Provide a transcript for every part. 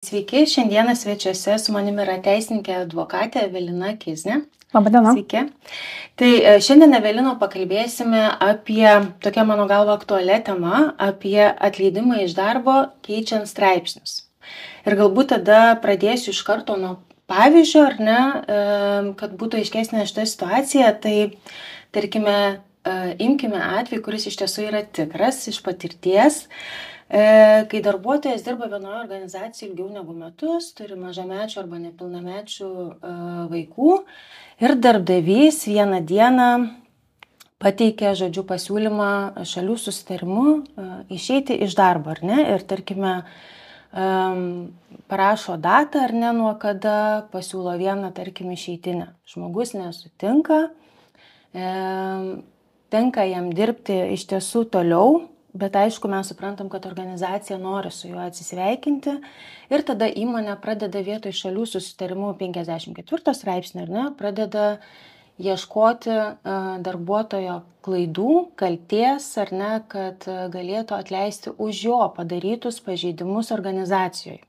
Sveiki, šiandieną svečiuose su manimi yra teisininkė advokatė Evelina Kiznė. Labadiena. Sveiki. Tai šiandien, Evelino, pakalbėsime apie, tokia mano galva aktualią temą, apie atleidimą iš darbo keičiant straipsnius. Ir galbūt tada pradėsiu iš karto nuo pavyzdžio, ar ne, kad būtų aiškesnė šita situacija. Tai, tarkime, imkime atvejį, kuris iš tiesų yra tikras, iš patirties. Kai darbuotojas dirba vienoje organizacijoje ilgiau negu metus, turi mažamečių arba nepilnamečių vaikų ir darbdavys vieną dieną pateikia, pasiūlymą šalių susitarimu išeiti iš darbo, ar ne? Ir tarkime, parašo datą, ar ne, nuo kada pasiūlo vieną, tarkime, išeitinę. Žmogus nesutinka, tenka jam dirbti iš tiesų toliau. Bet aišku, mes suprantam, kad organizacija nori su juo atsisveikinti ir tada įmonė pradeda vietoj šalių susitarimų 54 straipsnio, ar ne, pradeda ieškoti darbuotojo klaidų, kalties, ar ne, kad galėtų atleisti už jo padarytus pažeidimus organizacijoje.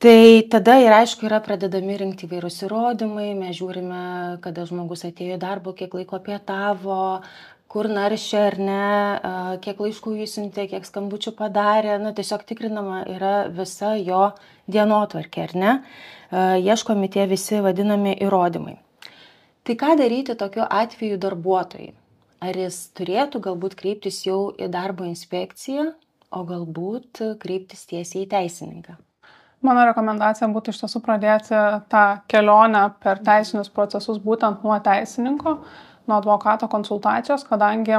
Tai tada ir aišku yra pradedami rinkti įvairūs įrodymai, mes žiūrime, kada žmogus atėjo į darbą, kiek laiko pietavo, kur naršė ar ne, kiek laiškų jis siuntė, kiek skambučių padarė, tiesiog tikrinama yra visa jo dienotvarkė, ar ne, ieškomi tie visi vadinami įrodymai. Tai ką daryti tokiu atveju darbuotojai? Ar jis turėtų galbūt kreiptis jau į darbo inspekciją, o galbūt kreiptis tiesiai į teisininką? Mano rekomendacija būtų iš tiesų pradėti tą kelionę per teisinius procesus būtent nuo teisininko, nuo advokato konsultacijos, kadangi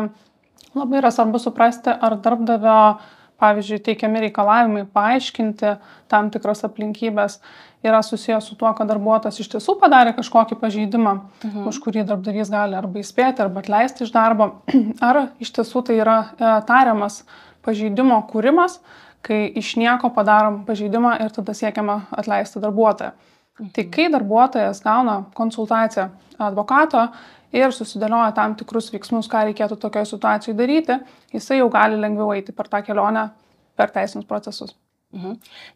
labai yra svarbu suprasti, ar darbdavio, pavyzdžiui, teikiami reikalavimai paaiškinti tam tikras aplinkybės yra susijęs su tuo, kad darbuotojas iš tiesų padarė kažkokį pažeidimą, už kurį darbdavys gali arba įspėti, arba atleisti iš darbo, ar iš tiesų tai yra tariamas pažeidimo kūrimas, kai iš nieko padarom pažeidimą ir tada siekiama atleisti darbuotoją. Tai kai darbuotojas gauna konsultaciją advokato ir susidėlioja tam tikrus veiksmus, ką reikėtų tokioje situacijoje daryti, jisai jau gali lengviau eiti per tą kelionę, per teisinius procesus.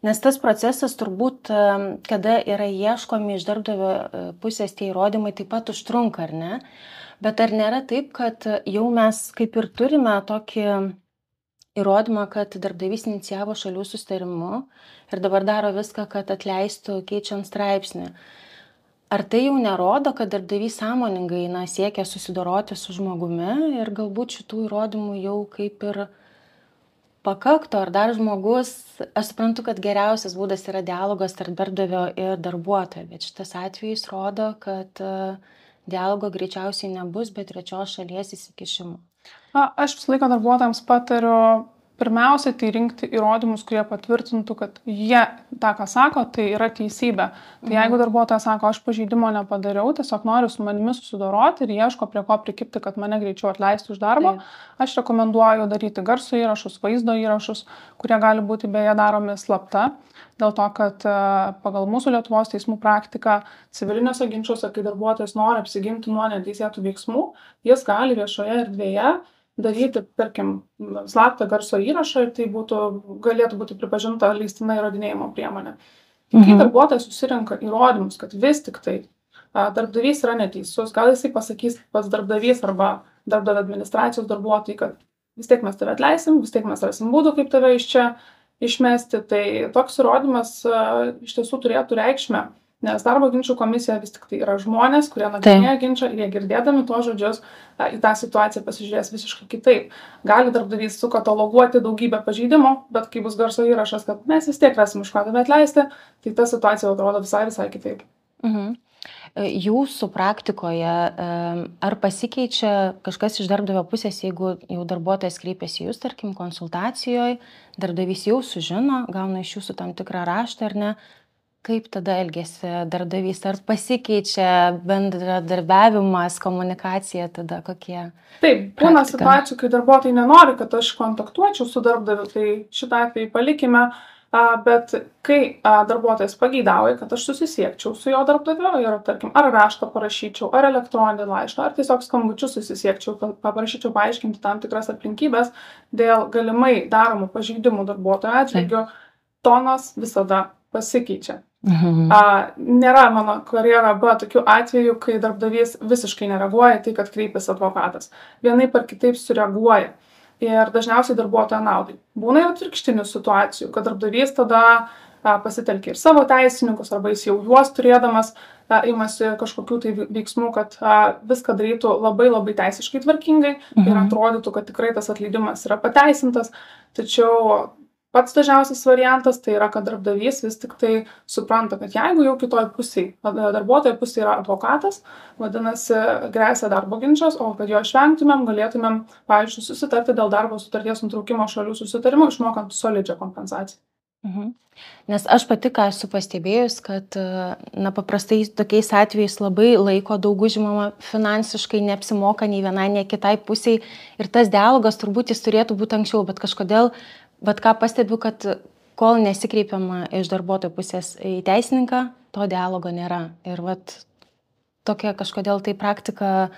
Nes tas procesas turbūt, kada yra ieškomi iš darbdavio pusės tie įrodymai, taip pat užtrunka, ar ne? Bet ar nėra taip, kad jau mes kaip ir turime tokį įrodymą, kad darbdavys inicijavo šalių susitarimu ir dabar daro viską, kad atleistų keičiant straipsnį? Ar tai jau nerodo, kad darbdavys sąmoningai siekia susidoroti su žmogumi ir galbūt šitų įrodymų jau kaip ir pakaktų, ar dar žmogus, aš suprantu, kad geriausias būdas yra dialogas tarp darbdavio ir darbuotojo, bet šitas atvejis rodo, kad dialogo greičiausiai nebus, bet trečios šalies įsikišimo. Aš visą laiką darbuotojams patariu pirmiausia tai rinkti įrodymus, kurie patvirtintų, kad jie tą, ką sako, tai yra teisybė. Tai jeigu darbuotojas sako, aš pažeidimo nepadariau, tiesiog noriu su manimi susidoroti ir ieško prie ko prikibti, kad mane greičiau atleistų iš darbo, aš rekomenduoju daryti garso įrašus, vaizdo įrašus, kurie gali būti beje daromi slapta, dėl to, kad pagal mūsų Lietuvos teismų praktiką civiliniuose ginčiuose, kai darbuotojas nori apsiginti nuo neteisėtų veiksmų, jis gali viešoje erdvėje daryti, tarkim, slaptą garso įrašą ir tai galėtų būti pripažinta leistina įrodinėjimo priemonė. Kai darbuotojas susirenka įrodymus, kad vis tik tai darbdavys yra neteisus, gal jisai pasakys pats darbdavys arba darbdavio administracijos darbuotojai, kad vis tiek mes tave atleisim, vis tiek mes rasim būdų, kaip tave iš čia išmesti, tai toks įrodymas iš tiesų turėtų reikšmę. Nes darbo ginčių komisija vis tik tai yra žmonės, kurie nagrinėja ginčą ir jie girdėdami tuos žodžius į tą situaciją pasižiūrės visiškai kitaip. Gali darbdavys sukataloguoti daugybę pažeidimų, bet kai bus garso įrašas, kad mes vis tiek rasim iš ko tave atleisti, tai ta situacija atrodo visai kitaip. Jūsų praktikoje ar pasikeičia kažkas iš darbdavio pusės, jeigu jau darbuotojas kreipiasi jūs, tarkim, konsultacijoje, darbdavys jau sužino, gauna iš jūsų tam tikrą raštą ar ne? Kaip tada elgiasi darbdavys? Ar pasikeičia bendradarbiavimas, komunikacija tada kokie? Taip, būna situacijų, kai darbuotojai nenori, kad aš kontaktuočiau su darbdaviu, tai šitą atveju palikime, bet kai darbuotojas pageidauja, kad aš susisiekčiau su jo darbdaviu ir, tarkim, ar raštą parašyčiau, ar elektroninį laišką, ar tiesiog skambučiu susisiekčiau, paprašyčiau paaiškinti tam tikras aplinkybės dėl galimai daromų pažeidimų darbuotojo atžvilgiu, tonas visada pasikeičia. Nėra mano karjeroje buvo tokių atvejų, kai darbdavys visiškai nereaguoja tai, kad kreipiasi advokatas. Vienaip ar kitaip sureaguoja. Ir dažniausiai darbuotojo naudai. Būna ir atvirkštinių situacijų, kad darbdavys tada pasitelkia ir savo teisininkus, arba jis jau juos turėdamas imasi kažkokių tai veiksmų, kad viską darytų labai labai teisiškai tvarkingai ir atrodytų, kad tikrai tas atleidimas yra pateisintas. Tačiau pats dažniausias variantas tai yra, kad darbdavys vis tik tai supranta, kad jeigu jau kitoj pusėje, darbuotojo pusėje yra advokatas, vadinasi, gresia darbo ginčas, o kad jo išvengtumėm, galėtumėm, pavyzdžiui, susitarti dėl darbo sutarties nutraukimo šalių susitarimų, išmokant solidžią kompensaciją. Nes aš pati ką esu pastebėjus, kad paprastai tokiais atvejais labai laiko daug užimama, finansiškai neapsimoka nei vienai, nei kitai pusiai ir tas dialogas turbūt jis turėtų būti anksčiau, bet kažkodėl, ką pastebiu, kad kol nesikreipiama iš darbuotojo pusės į teisininką, to dialogo nėra. Ir tokia kažkodėl tai praktika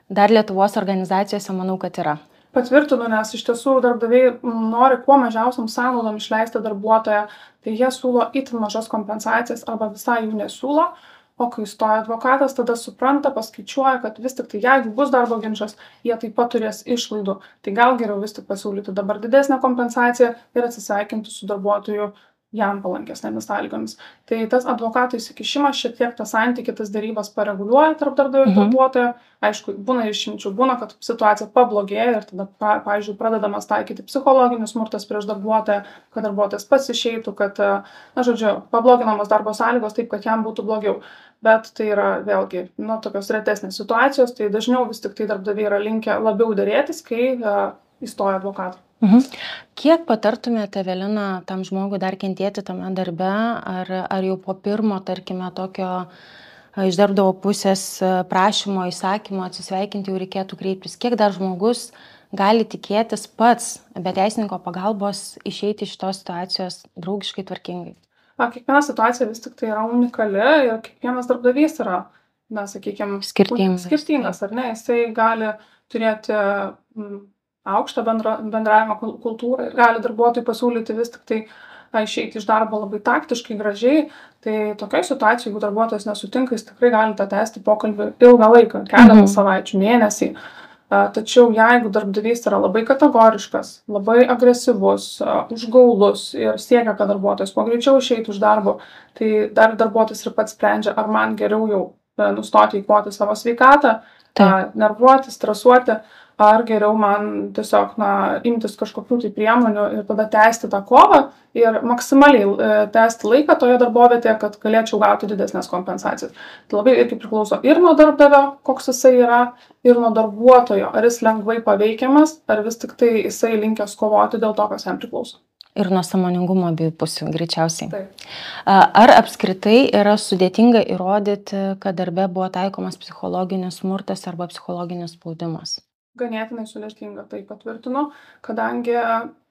dar Lietuvos organizacijose manau, kad yra. Patvirtinu, nes iš tiesų darbdaviai nori kuo mažiausiam sąnaudom išleisti darbuotoją, tai jie siūlo itin mažas kompensacijas arba visai jų nesiūlo, o kai stoja advokatas, tada supranta, paskaičiuoja, kad vis tik tai jeigu bus darbo ginčas, jie taip pat turės išlaidų. Tai gal geriau vis tik pasiūlyti dabar didesnę kompensaciją ir atsisveikinti su darbuotoju jam palankesnėmis sąlygomis. Tai tas advokato įsikišimas šiek tiek tą santykį, tas derybas pareguliuoja tarp darbdavio ir darbuotojo. Aišku, būna išimčių, būna, kad situacija pablogėja ir tada, pavyzdžiui, pradedamas taikyti psichologinis smurtas prieš darbuotoją, kad darbuotojas pats išeitų, kad, pabloginamas darbo sąlygos taip, kad jam būtų blogiau. Bet tai yra vėlgi, tokios retesnės situacijos, tai dažniau vis tik tai darbdaviai yra linkę labiau derėtis, kai įstoja advokatai. Kiek patartumėte, Evelina, tam žmogui dar kentėti tame darbe, ar jau po pirmo, tarkime, tokio iš darbdavio pusės prašymo, įsakymo atsisveikinti jau reikėtų kreiptis? Kiek dar žmogus gali tikėtis pats be teisininko pagalbos išeiti iš tos situacijos draugiškai tvarkingai? Kiekviena situacija vis tik tai yra unikali ir kiekvienas darbdavys yra, sakykime, skirtingas, ar ne? Jisai gali turėti aukštą bendravimo kultūrą ir gali darbuotojui pasiūlyti vis tik tai išeiti iš darbo labai taktiškai, gražiai. Tai tokioje situacijoje, jeigu darbuotojas nesutinka, jis tikrai gali tęsti pokalbį ilgą laiką, keletą savaičių, mėnesį. Tačiau jeigu darbdavys yra labai kategoriškas, labai agresyvus, užgaulus ir siekia, kad darbuotojas kuo greičiau išeitų iš darbo, tai dar darbuotojas ir pats sprendžia, ar man geriau jau nustoti eikvoti savo sveikatą, nervuoti, stresuoti, ar geriau man tiesiog imtis kažkokių tai priemonių ir tada tęsti tą kovą ir maksimaliai tęsti laiką toje darbovietėje, kad galėčiau gauti didesnės kompensacijas. Tai labai irgi priklauso ir nuo darbdavio, koks jisai yra, ir nuo darbuotojo, ar jis lengvai paveikiamas, ar vis tik tai jisai linkęs kovoti dėl to, kas jam priklauso. Ir nuo sąmoningumo abiejų pusių, greičiausiai. Taip. Ar apskritai yra sudėtinga įrodyti, kad darbe buvo taikomas psichologinis smurtas arba psichologinis spaudimas? Ganėtinai sudėtinga, tai patvirtinu, kadangi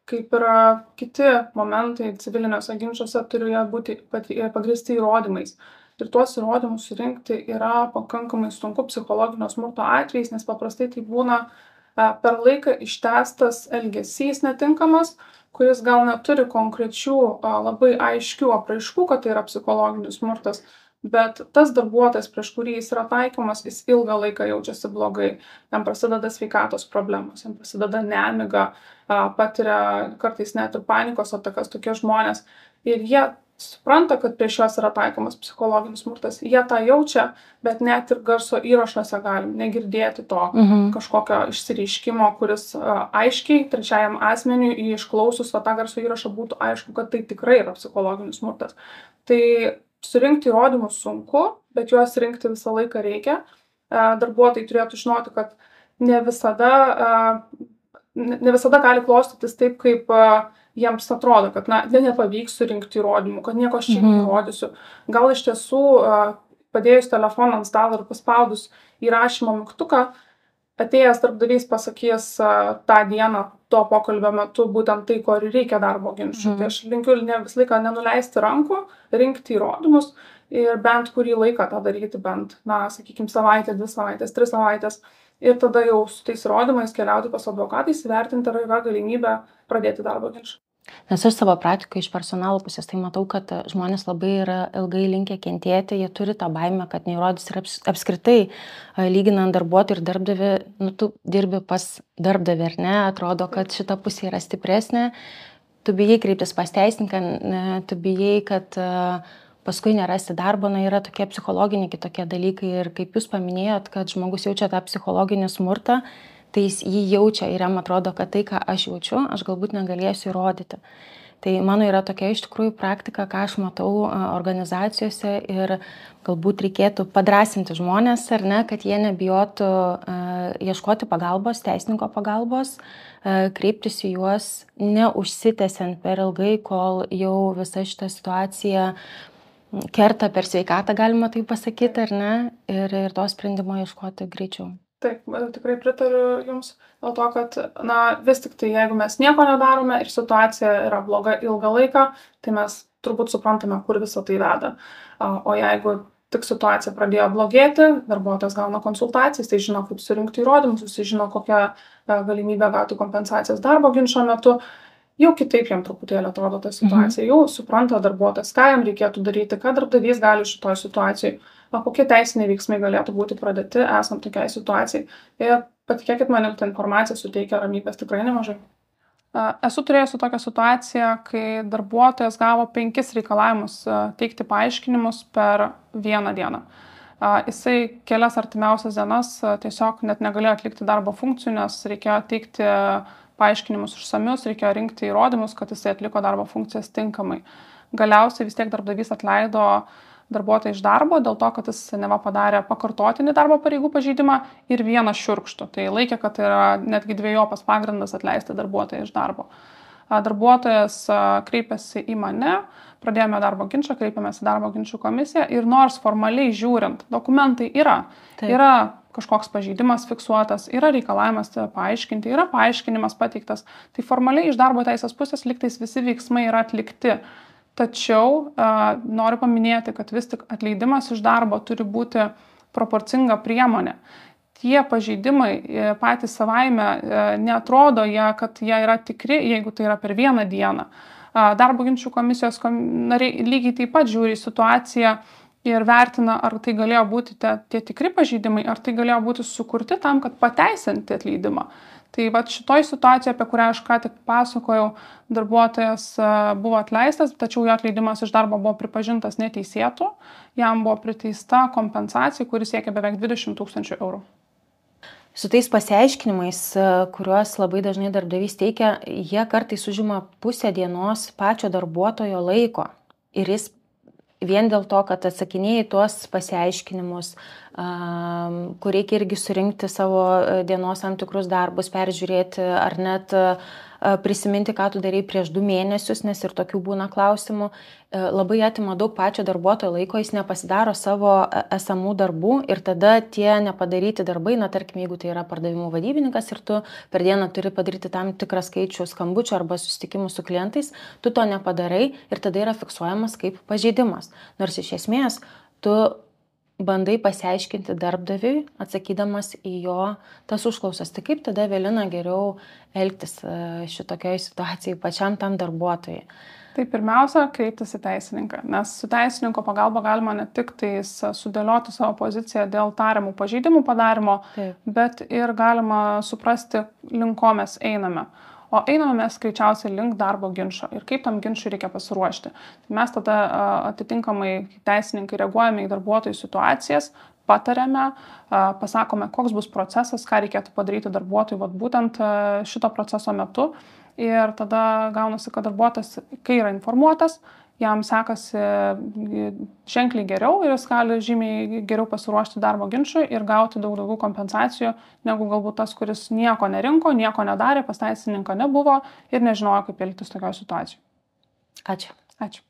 kaip ir kiti momentai civiliniuose ginčuose turėjo būti pagrįsti įrodymais. Ir tuos įrodymus surinkti yra pakankamai sunku psichologinio smurto atvejais, nes paprastai tai būna per laiką ištęstas elgesys netinkamas, kuris gal neturi konkrečių labai aiškių apraiškų, kad tai yra psichologinis smurtas. Bet tas darbuotojas, prieš kurį jis yra taikomas, jis ilgą laiką jaučiasi blogai. Jam prasideda sveikatos problemos, jam prasideda nemiga, patiria kartais net ir panikos atakas tokie žmonės. Ir jie supranta, kad prieš juos yra taikomas psichologinis smurtas. Jie tą jaučia, bet net ir garso įrašuose galim negirdėti to kažkokio išsireiškimo, kuris aiškiai trečiajam asmeniui išklausus tą garso įrašą būtų aišku, kad tai tikrai yra psichologinis smurtas. Tai surinkti įrodymus sunku, bet juos rinkti visą laiką reikia. Darbuotojai turėtų žinoti, kad ne visada gali klostytis taip, kaip jiems atrodo, kad nepavyks surinkti įrodymų, kad nieko aš čia neįrodysiu. Gal iš tiesų padėjus telefoną ant stalo ir paspaudus įrašymo mygtuką, atėjęs darbdavys pasakys tą dieną to pokalbio metu būtent tai, ko reikia darbo ginčui. Tai aš linkiu visą laiką nenuleisti rankų, rinkti įrodymus ir bent kurį laiką tą daryti, bent, sakykime, savaitę, 2 savaitės, 3 savaitės. Ir tada jau su tais įrodymais keliauti pas advokatais, įvertinti, ar yra galimybė pradėti darbo ginčą. Nes aš savo praktikoje iš personalo pusės tai matau, kad žmonės labai yra ilgai linkę kentėti, jie turi tą baimę, kad neįrodys ir apskritai, lyginant darbuotojų ir darbdavį, tu dirbi pas darbdavį, ar ne, atrodo, kad šita pusė yra stipresnė, tu bijai kreiptis pas teisininką, tu bijai, kad paskui nerasti darbo, yra tokie psichologiniai kitokie dalykai ir kaip jūs paminėjot, kad žmogus jaučia tą psichologinį smurtą, tai jis jį jaučia ir jam atrodo, kad tai, ką aš jaučiu, aš galbūt negalėsiu įrodyti. Tai mano yra tokia iš tikrųjų praktika, ką aš matau organizacijose ir galbūt reikėtų padrasinti žmonės, ar ne, kad jie nebijotų ieškoti pagalbos, teisininko pagalbos, kreiptis į juos, neužsitęsiant per ilgai, kol jau visa šita situacija kerta per sveikatą, galima tai pasakyti, ar ne, ir to sprendimo ieškoti greičiau. Taip, tikrai pritariu Jums dėl to, kad, vis tik tai, jeigu mes nieko nedarome ir situacija yra bloga ilgą laiką, tai mes turbūt suprantame, kur visą tai veda. O jeigu tik situacija pradėjo blogėti, darbuotojas gauna konsultacijas, tai žino, kaip surinkti įrodymus, jis žino, kokią galimybę gauti kompensacijas darbo ginčo metu, jau kitaip jam truputėlį atrodo ta situacija, jau supranta darbuotojas, ką jam reikėtų daryti, ką darbdavys gali šitoj situacijai, kokie teisiniai veiksmai galėtų būti pradėti esant tokiai situacijai. Ir patikėkit manim, ta informacija suteikia ramybės tikrai nemažai. Esu turėjusi tokią situaciją, kai darbuotojas gavo 5 reikalavimus teikti paaiškinimus per vieną dieną. Jisai kelias artimiausias dienas tiesiog net negalėjo atlikti darbo funkcijų, nes reikėjo teikti paaiškinimus išsamius, reikėjo rinkti įrodymus, kad jisai atliko darbo funkcijas tinkamai. Galiausiai vis tiek darbdavys atleido darbuotoją iš darbo dėl to, kad jis neva padarė pakartotinį darbo pareigų pažeidimą ir vieną šiurkštų. Tai laikė, kad tai yra netgi dviejopas pagrindas atleisti darbuotoją iš darbo. Darbuotojas kreipėsi į mane, pradėjome darbo ginčą, kreipėmės į darbo ginčų komisiją ir nors formaliai žiūrint, dokumentai yra kažkoks pažeidimas fiksuotas, yra reikalavimas paaiškinti, yra paaiškinimas pateiktas, tai formaliai iš darbo teisės pusės lygtais visi veiksmai yra atlikti. Tačiau noriu paminėti, kad vis tik atleidimas iš darbo turi būti proporcinga priemonė. Tie pažeidimai patys savaime neatrodo, kad jie yra tikri, jeigu tai yra per vieną dieną. Darbo ginčų komisijos nariai lygiai taip pat žiūri į situaciją ir vertina, ar tai galėjo būti tie tikri pažeidimai, ar tai galėjo būti sukurti tam, kad pateisinti atleidimą. Tai šitoj situacijoje, apie kurią aš ką tik pasakojau, darbuotojas buvo atleistas, tačiau jo atleidimas iš darbo buvo pripažintas neteisėtu, jam buvo priteista kompensacija, kuris siekia beveik 20 000 eurų. Su tais pasiaiškinimais, kuriuos labai dažnai darbdavys teikia, jie kartais užima pusę dienos pačio darbuotojo laiko ir jis vien dėl to, kad atsakinėjai tuos pasiaiškinimus, kur reikia irgi surinkti savo dienos tam tikrus darbus, peržiūrėti ar net prisiminti, ką tu darai prieš 2 mėnesius, nes ir tokių būna klausimų, labai atima daug pačio darbuotojo laiko, jis nepasidaro savo esamų darbų ir tada tie nepadaryti darbai, tarkim, jeigu tai yra pardavimų vadybininkas ir tu per dieną turi padaryti tam tikrą skaičių skambučių arba susitikimų su klientais, tu to nepadarai ir tada yra fiksuojamas kaip pažeidimas. Nors iš esmės tu bandai pasiaiškinti darbdaviui, atsakydamas į jo tas užklausas. Tai kaip tada, Evelina, geriau elgtis šitokioj situacijai pačiam tam darbuotojui? Tai pirmiausia, kreiptis į teisininką, nes su teisininko pagalba galima ne tik sudėlioti savo poziciją dėl tariamų pažeidimų padarimo, bet ir galima suprasti, link ko mes einame. O einame mes greičiausiai link darbo ginčo ir kaip tam ginčui reikia pasiruošti. Tai mes tada atitinkamai teisininkai reaguojame į darbuotojų situacijas, patariame, pasakome, koks bus procesas, ką reikėtų padaryti darbuotojui būtent šito proceso metu. Ir tada gaunasi, kad darbuotojas, kai yra informuotas, jam sekasi ženkliai geriau ir jis gali žymiai geriau pasiruošti darbo ginčui ir gauti daug daugiau kompensacijų, negu galbūt tas, kuris nieko nerinko, nieko nedarė, pas teisininką nebuvo ir nežinojo, kaip elgtis tokioje situacijoje. Ačiū. Ačiū.